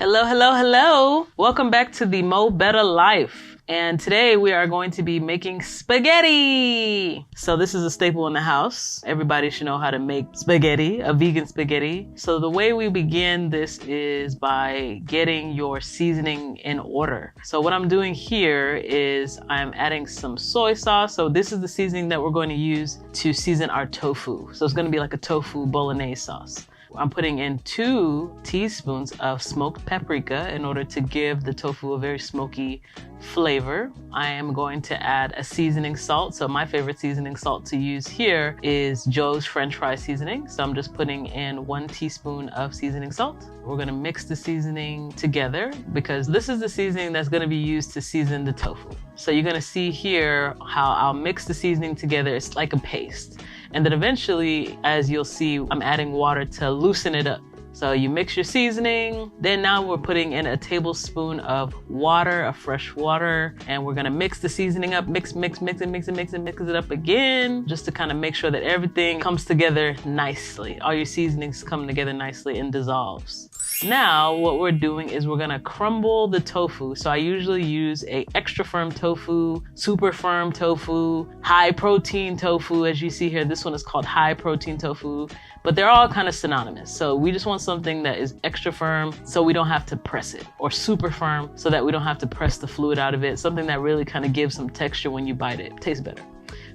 Hello, hello, hello. Welcome back to the Mo Better Life. And today we are going to be making spaghetti. So this is a staple in the house. Everybody should know how to make spaghetti, a vegan spaghetti. So the way we begin this is by getting your seasoning in order. So what I'm doing here is I'm adding some soy sauce. So this is the seasoning that we're going to use to season our tofu. So it's going to be like a tofu bolognese sauce. I'm putting in 2 teaspoons of smoked paprika in order to give the tofu a very smoky flavor. I am going to add a seasoning salt. So my favorite seasoning salt to use here is Joe's French fry seasoning. So I'm just putting in 1 teaspoon of seasoning salt. We're gonna mix the seasoning together because this is the seasoning that's gonna be used to season the tofu. So you're gonna see here how I'll mix the seasoning together. It's like a paste. And then eventually, as you'll see, I'm adding water to loosen it up. So you mix your seasoning, then now we're putting in a tablespoon of water, of fresh water, and we're gonna mix the seasoning up, mix it up again, just to kind of make sure that everything comes together nicely. All your seasonings come together nicely and dissolves. Now, what we're doing is we're gonna crumble the tofu. So I usually use a extra firm tofu, super firm tofu, high protein tofu. As you see here, this one is called high protein tofu, but they're all kind of synonymous. So we just want something that is extra firm so we don't have to press it, or super firm so that we don't have to press the fluid out of it. Something that really kind of gives some texture when you bite it. Tastes better.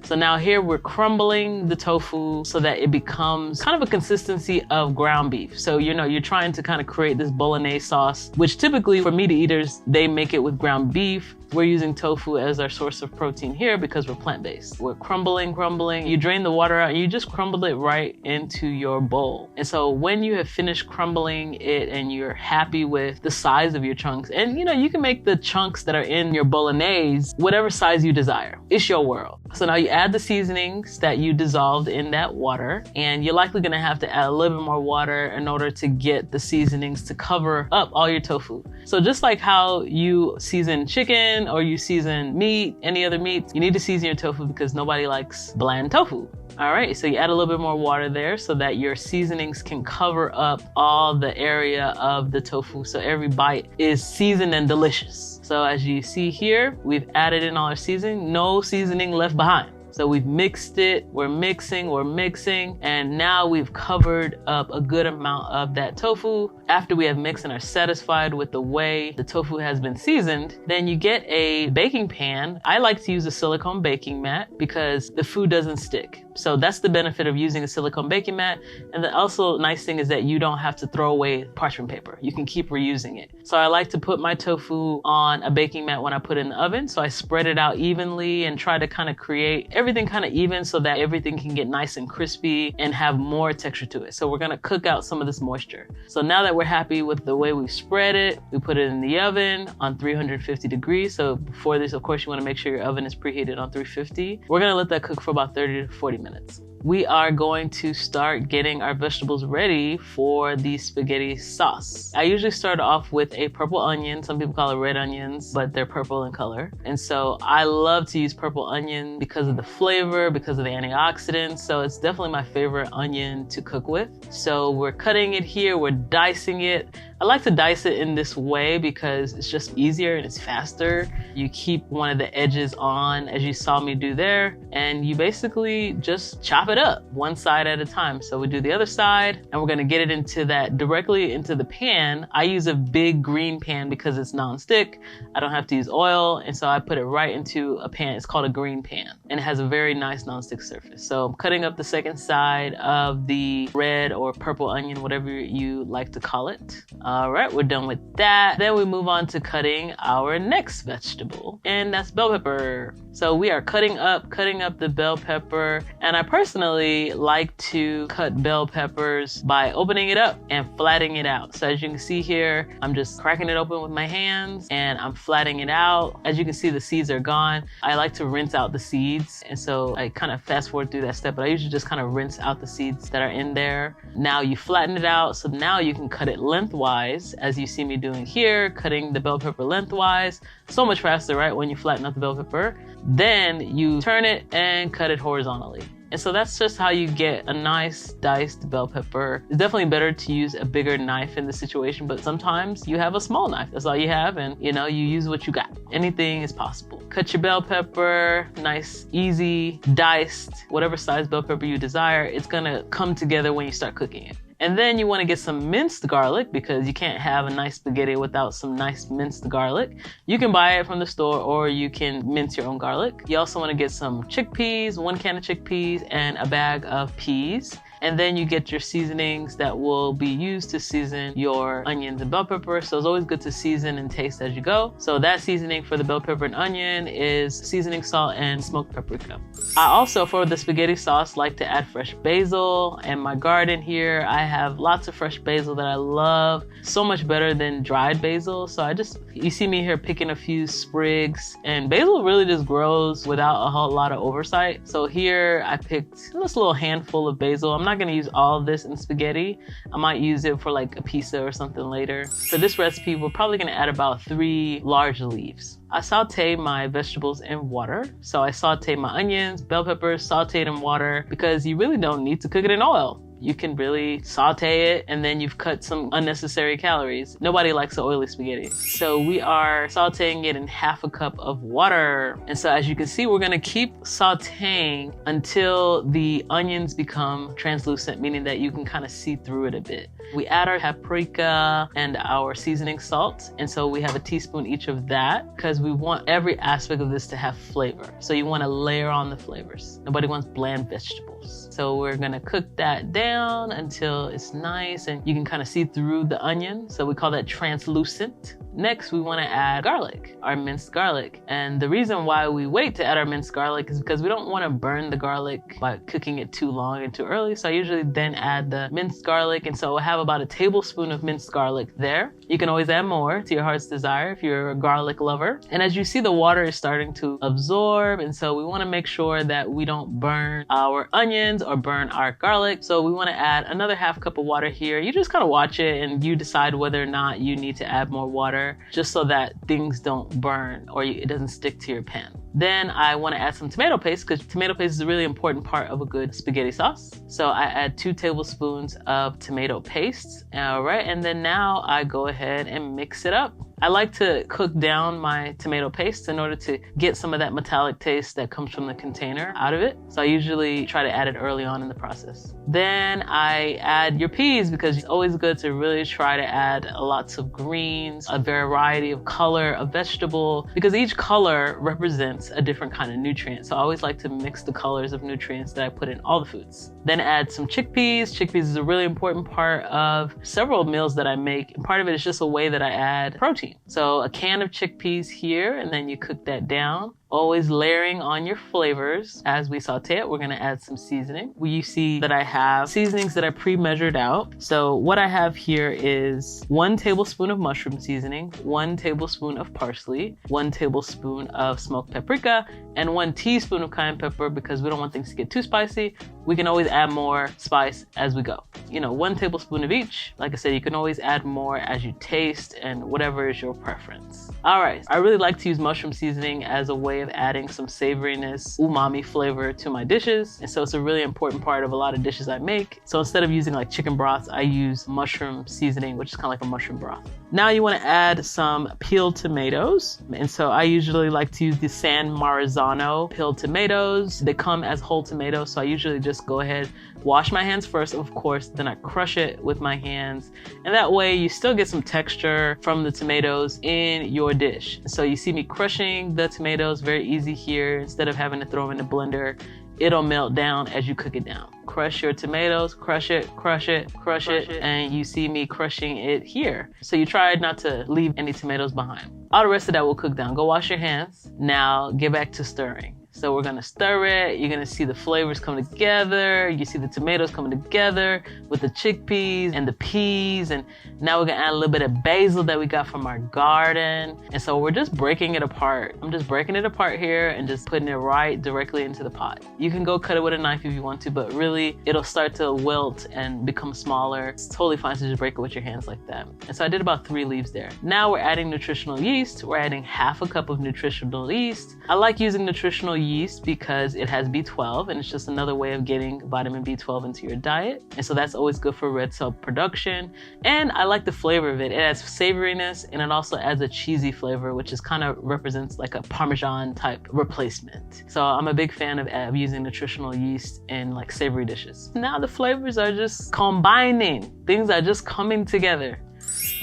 So now here we're crumbling the tofu so that it becomes kind of a consistency of ground beef. So, you're trying to kind of create this bolognese sauce, which typically for meat eaters, they make it with ground beef. We're using tofu as our source of protein here because we're plant-based. We're crumbling. You drain the water out and you just crumble it right into your bowl. And so when you have finished crumbling it and you're happy with the size of your chunks, and you can make the chunks that are in your bolognese whatever size you desire. It's your world. So now you add the seasonings that you dissolved in that water, and you're likely gonna have to add a little bit more water in order to get the seasonings to cover up all your tofu. So just like how you season chicken or you season meat, any other meat, you need to season your tofu because nobody likes bland tofu. All right, so you add a little bit more water there so that your seasonings can cover up all the area of the tofu so every bite is seasoned and delicious. So as you see here, we've added in all our seasoning, no seasoning left behind. So we've mixed it, we're mixing, and now we've covered up a good amount of that tofu. After we have mixed and are satisfied with the way the tofu has been seasoned, then you get a baking pan. I like to use a silicone baking mat because the food doesn't stick. So that's the benefit of using a silicone baking mat. And the also nice thing is that you don't have to throw away parchment paper. You can keep reusing it. So I like to put my tofu on a baking mat when I put it in the oven. So I spread it out evenly and try to kind of create everything kind of even so that everything can get nice and crispy and have more texture to it. So we're gonna cook out some of this moisture. So now that we're happy with the way we spread it, we put it in the oven on 350 degrees. So before this, of course, you wanna make sure your oven is preheated on 350. We're gonna let that cook for about 30 to 40 minutes. We are going to start getting our vegetables ready for the spaghetti sauce. I usually start off with a purple onion. Some people call it red onions, but they're purple in color. And so I love to use purple onion because of the flavor, because of the antioxidants. So it's definitely my favorite onion to cook with. So we're cutting it here, we're dicing it. I like to dice it in this way because it's just easier and it's faster. You keep one of the edges on, as you saw me do there, and you basically just chop it up one side at a time. So we do the other side, and we're gonna get it directly into the pan. I use a big green pan because it's non-stick. I don't have to use oil, and so I put it right into a pan. It's called a green pan, and it has a very nice non-stick surface. So I'm cutting up the second side of the red or purple onion, whatever you like to call it. All right, we're done with that. Then we move on to cutting our next vegetable, and that's bell pepper. So we are cutting up the bell pepper, and I personally like to cut bell peppers by opening it up and flattening it out. So as you can see here, I'm just cracking it open with my hands and I'm flattening it out. As you can see, the seeds are gone. I like to rinse out the seeds, and so I kind of fast forward through that step, but I usually just kind of rinse out the seeds that are in there. Now you flatten it out, so now you can cut it lengthwise, as you see me doing here, cutting the bell pepper lengthwise. So much faster, right, when you flatten out the bell pepper. Then you turn it and cut it horizontally. And so that's just how you get a nice diced bell pepper. It's definitely better to use a bigger knife in this situation, but sometimes you have a small knife. That's all you have, and you use what you got. Anything is possible. Cut your bell pepper, nice, easy, diced, whatever size bell pepper you desire. It's gonna come together when you start cooking it. And then you want to get some minced garlic, because you can't have a nice spaghetti without some nice minced garlic. You can buy it from the store, or you can mince your own garlic. You also want to get some chickpeas, 1 can of chickpeas, and a bag of peas. And then you get your seasonings that will be used to season your onions and bell pepper. So it's always good to season and taste as you go. So that seasoning for the bell pepper and onion is seasoning salt and smoked paprika. I also, for the spaghetti sauce, like to add fresh basil. In my garden here, I have lots of fresh basil that I love. So much better than dried basil. So you see me here picking a few sprigs, and basil really just grows without a whole lot of oversight. So here I picked just a little handful of basil. I'm not gonna use all of this in spaghetti. I might use it for like a pizza or something later. For this recipe, we're probably gonna add about 3 large leaves. I saute my vegetables in water. So I saute my onions, bell peppers, sauteed in water, because you really don't need to cook it in oil. You can really saute it, and then you've cut some unnecessary calories. Nobody likes oily spaghetti. So we are sauteing it in half a cup of water. And so as you can see, we're gonna keep sauteing until the onions become translucent, meaning that you can kind of see through it a bit. We add our paprika and our seasoning salt. And so we have a teaspoon each of that, because we want every aspect of this to have flavor. So you want to layer on the flavors. Nobody wants bland vegetables. So we're gonna cook that down until it's nice and you can kind of see through the onion. So we call that translucent. Next, we want to add garlic, our minced garlic. And the reason why we wait to add our minced garlic is because we don't want to burn the garlic by cooking it too long and too early. So I usually then add the minced garlic. And so I have about a tablespoon of minced garlic there. You can always add more to your heart's desire if you're a garlic lover. And as you see, the water is starting to absorb. And so we want to make sure that we don't burn our onions or burn our garlic. So we want to add another half cup of water here. You just kind of watch it and you decide whether or not you need to add more water, just so that things don't burn or it doesn't stick to your pan. Then I want to add some tomato paste, because tomato paste is a really important part of a good spaghetti sauce. So I add 2 tablespoons of tomato paste. All right, and then now I go ahead and mix it up. I like to cook down my tomato paste in order to get some of that metallic taste that comes from the container out of it. So I usually try to add it early on in the process. Then I add your peas, because it's always good to really try to add lots of greens, a variety of color of vegetable, because each color represents a different kind of nutrient. So I always like to mix the colors of nutrients that I put in all the foods. Then add some chickpeas. Chickpeas is a really important part of several meals that I make. And part of it is just a way that I add protein. So a can of chickpeas here, and then you cook that down. Always layering on your flavors. As we saute it, we're gonna add some seasoning. You see that I have seasonings that I pre-measured out. So what I have here is 1 tablespoon of mushroom seasoning, 1 tablespoon of parsley, 1 tablespoon of smoked paprika, and 1 teaspoon of cayenne pepper, because we don't want things to get too spicy. We can always add more spice as we go. 1 tablespoon of each. Like I said, you can always add more as you taste and whatever is your preference. All right, I really like to use mushroom seasoning as a way of adding some savoriness, umami flavor to my dishes. And so it's a really important part of a lot of dishes I make. So instead of using like chicken broths, I use mushroom seasoning, which is kind of like a mushroom broth. Now you want to add some peeled tomatoes. And so I usually like to use the San Marzano peeled tomatoes. They come as whole tomatoes. So I usually just go ahead, wash my hands first, of course, then I crush it with my hands. And that way you still get some texture from the tomatoes in your dish. So you see me crushing the tomatoes, very easy here. Instead of having to throw them in the blender, it'll melt down as you cook it down. Crush your tomatoes, crush it, crush it, crush it, and you see me crushing it here. So you try not to leave any tomatoes behind. All the rest of that will cook down. Go wash your hands. Now get back to stirring. So we're gonna stir it. You're gonna see the flavors come together. You see the tomatoes coming together with the chickpeas and the peas. And now we're gonna add a little bit of basil that we got from our garden. And so we're just breaking it apart. I'm just breaking it apart here and just putting it right directly into the pot. You can go cut it with a knife if you want to, but really it'll start to wilt and become smaller. It's totally fine to just break it with your hands like that. And so I did about 3 leaves there. Now we're adding nutritional yeast. We're adding half a cup of nutritional yeast. I like using nutritional yeast yeast because it has B12, and it's just another way of getting vitamin B12 into your diet. And so that's always good for red cell production. And I like the flavor of it. It adds savoriness, and it also adds a cheesy flavor, which is kind of represents like a Parmesan type replacement. So I'm a big fan of using nutritional yeast in like savory dishes. Now the flavors are just combining. Things are just coming together.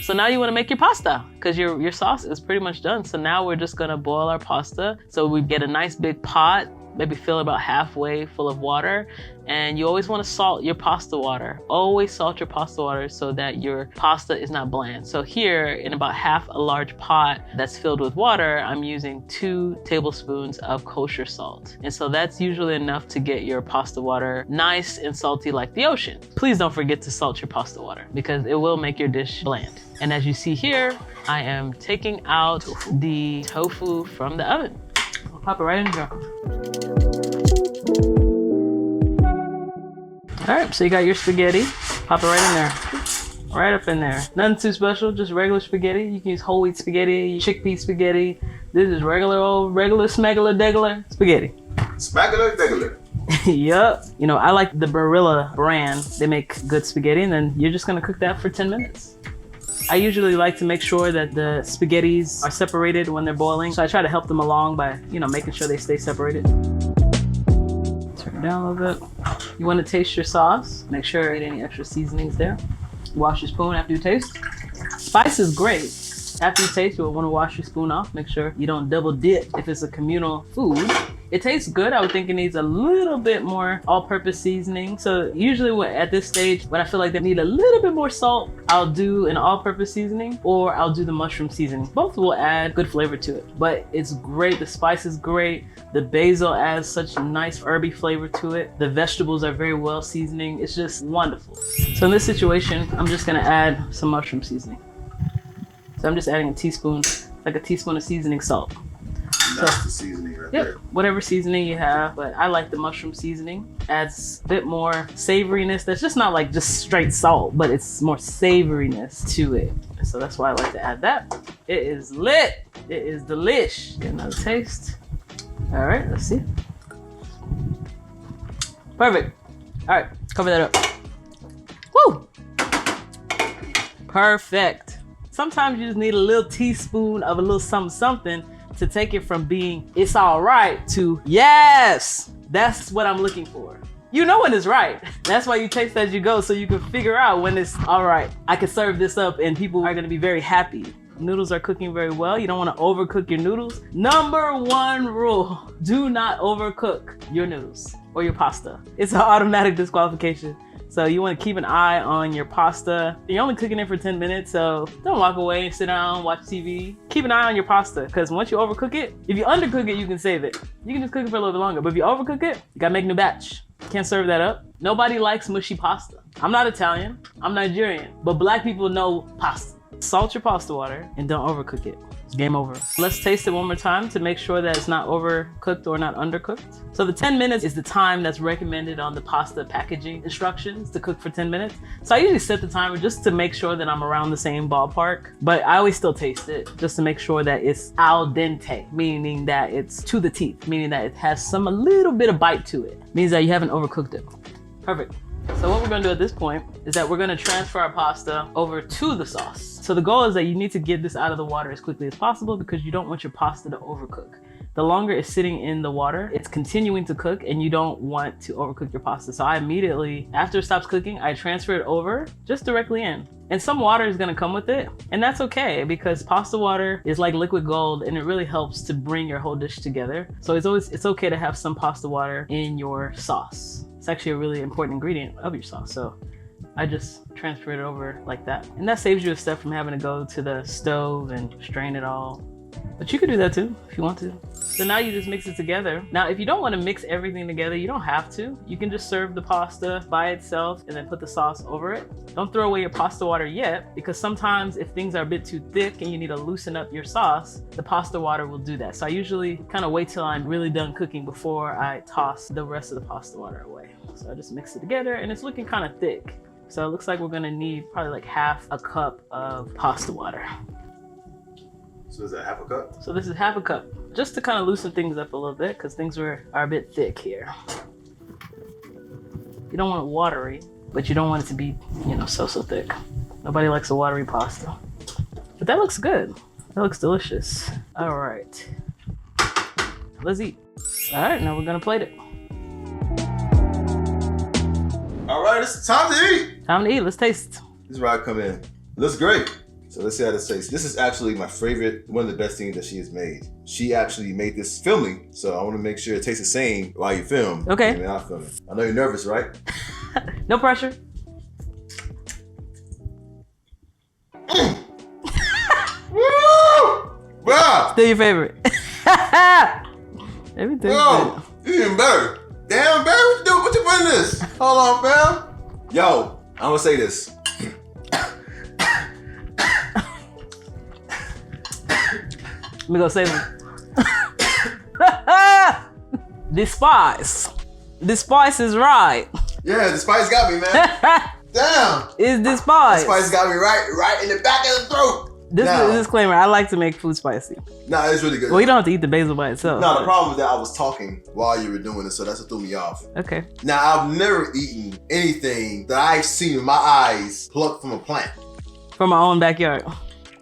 So now you want to make your pasta because your sauce is pretty much done. So now we're just going to boil our pasta. So we get a nice big pot, maybe fill about halfway full of water. And you always want to salt your pasta water. Always salt your pasta water so that your pasta is not bland. So here in about half a large pot that's filled with water, I'm using 2 tablespoons of kosher salt. And so that's usually enough to get your pasta water nice and salty like the ocean. Please don't forget to salt your pasta water because it will make your dish bland. And as you see here, I am taking out the tofu from the oven. I'll pop it right in here. All right, so you got your spaghetti. Pop it right in there. Right up in there. Nothing too special, just regular spaghetti. You can use whole wheat spaghetti, chickpea spaghetti. This is regular smegular degular spaghetti. Smegular degular. Yup. You know, I like the Barilla brand. They make good spaghetti, and then you're just gonna cook that for 10 minutes. I usually like to make sure that the spaghettis are separated when they're boiling. So I try to help them along by, making sure they stay separated. Turn it down a little bit. You want to taste your sauce. Make sure there ain't any extra seasonings there. Wash your spoon after you taste. Spice is great. After you taste, you'll want to wash your spoon off. Make sure you don't double dip if it's a communal food. It tastes good. I would think it needs a little bit more all-purpose seasoning. So usually at this stage, when I feel like they need a little bit more salt, I'll do an all-purpose seasoning or I'll do the mushroom seasoning. Both will add good flavor to it, but it's great. The spice is great. The basil adds such a nice herby flavor to it. The vegetables are very well seasoning. It's just wonderful. So in this situation, I'm just gonna add some mushroom seasoning. So I'm just adding a teaspoon, like a teaspoon of seasoning salt. That's the seasoning right there. Whatever seasoning you have, but I like the mushroom seasoning. Adds a bit more savoriness. That's just not like just straight salt, but it's more savoriness to it. So that's why I like to add that. It is lit. It is delish. Get another taste. All right, let's see. Perfect. All right, cover that up. Woo! Perfect. Sometimes you just need a little teaspoon of a little something to take it from being it's all right to yes, that's what I'm looking for. You know when it's right. That's why you taste as you go so you can figure out when it's all right. I can serve this up and people are gonna be very happy. Noodles are cooking very well. You don't want to overcook your noodles. Number 1 rule, do not overcook your noodles or your pasta. It's an automatic disqualification. So you want to keep an eye on your pasta. You're only cooking it for 10 minutes, so don't walk away and sit down, watch TV. Keep an eye on your pasta, because once you overcook it, if you undercook it, you can save it. You can just cook it for a little bit longer, but if you overcook it, you gotta make a new batch. Can't serve that up. Nobody likes mushy pasta. I'm not Italian, I'm Nigerian, but black people know pasta. Salt your pasta water and don't overcook it. It's game over. Let's taste it one more time to make sure that it's not overcooked or not undercooked. So the 10 minutes is the time that's recommended on the pasta packaging instructions to cook for 10 minutes. So I usually set the timer just to make sure that I'm around the same ballpark, but I always still taste it just to make sure that it's al dente, meaning that it's to the teeth, meaning that it has a little bit of bite to it. Means that you haven't overcooked it. Perfect. So what we're gonna do at this point is that we're gonna transfer our pasta over to the sauce. So the goal is that you need to get this out of the water as quickly as possible because you don't want your pasta to overcook. The longer it's sitting in the water, it's continuing to cook and you don't want to overcook your pasta. So I immediately, after it stops cooking, I transfer it over just directly in. And some water is gonna come with it, and that's okay because pasta water is like liquid gold and it really helps to bring your whole dish together. So it's okay to have some pasta water in your sauce. It's actually a really important ingredient of your sauce. So I just transfer it over like that. And that saves you a step from having to go to the stove and strain it all. But you could do that too if you want to. So now you just mix it together. Now, if you don't want to mix everything together, you don't have to. You can just serve the pasta by itself and then put the sauce over it. Don't throw away your pasta water yet, because sometimes if things are a bit too thick and you need to loosen up your sauce, the pasta water will do that. So I usually kind of wait till I'm really done cooking before I toss the rest of the pasta water away. So I just mix it together and it's looking kind of thick. So it looks like we're gonna need probably like half a cup of pasta water. So is that half a cup? So this is half a cup, just to kind of loosen things up a little bit, because things are a bit thick here. You don't want it watery, but you don't want it to be, so thick. Nobody likes a watery pasta. But that looks good. That looks delicious. All right. Let's eat. All right, now we're gonna plate it. All right, it's time to eat. Time to eat, let's taste. This is where I come in. Looks great. So let's see how this tastes. This is actually my favorite, one of the best things that she has made. She actually made this filming, so I want to make sure it tastes the same while you film. Okay. And I'm filming. I know you're nervous, right? No pressure. Woo! Wow! Still your favorite. Everything's Yo, good. even better. Damn, man, what you doing? What you put in this? Hold on, fam. Yo, I'm gonna say this. Let me go save them. The spice. The spice is right. Yeah, the spice got me, man. Damn. It's the spice. The spice got me right in the back of the throat. This is a disclaimer. I like to make food spicy. Nah, it's really good. Well, you don't have to eat the basil by itself. No, the problem was that I was talking while you were doing it, so that's what threw me off. Okay. Now, I've never eaten anything that I've seen with my eyes plucked from a plant. From my own backyard.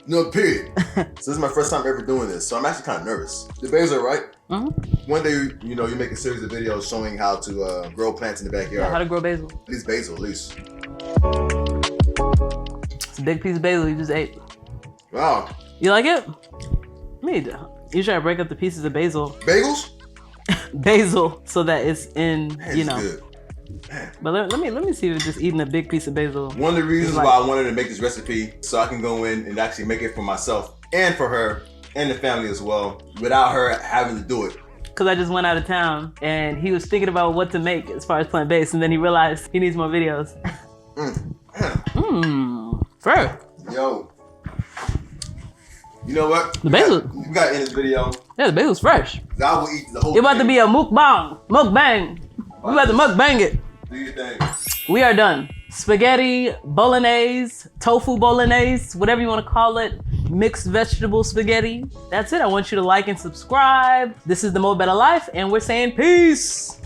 No, period. So this is my first time ever doing this, so I'm actually kind of nervous. The basil, right? Mm-hmm. One day, you make a series of videos showing how to grow plants in the backyard. Yeah, how to grow basil. At least basil, at least. It's a big piece of basil you just ate. Wow. You like it? Me too. You try to break up the pieces of basil. Bagels? Basil, so that it's in, Man, good. But let me see if just eating a big piece of basil. One of the reasons why I wanted to make this recipe, so I can go in and actually make it for myself and for her and the family as well, without her having to do it. Because I just went out of town and he was thinking about what to make as far as plant-based, and then he realized he needs more videos. Fair. Yo. You know what? The basil. You got to end this video. Yeah, the basil's fresh. I will eat the whole It's about to thing. be a mukbang. Mukbang. We about to mukbang it. Do your thing. We are done. Spaghetti bolognese, tofu bolognese, whatever you want to call it. Mixed vegetable spaghetti. That's it. I want you to like and subscribe. This is the Mo Better Life, and we're saying peace.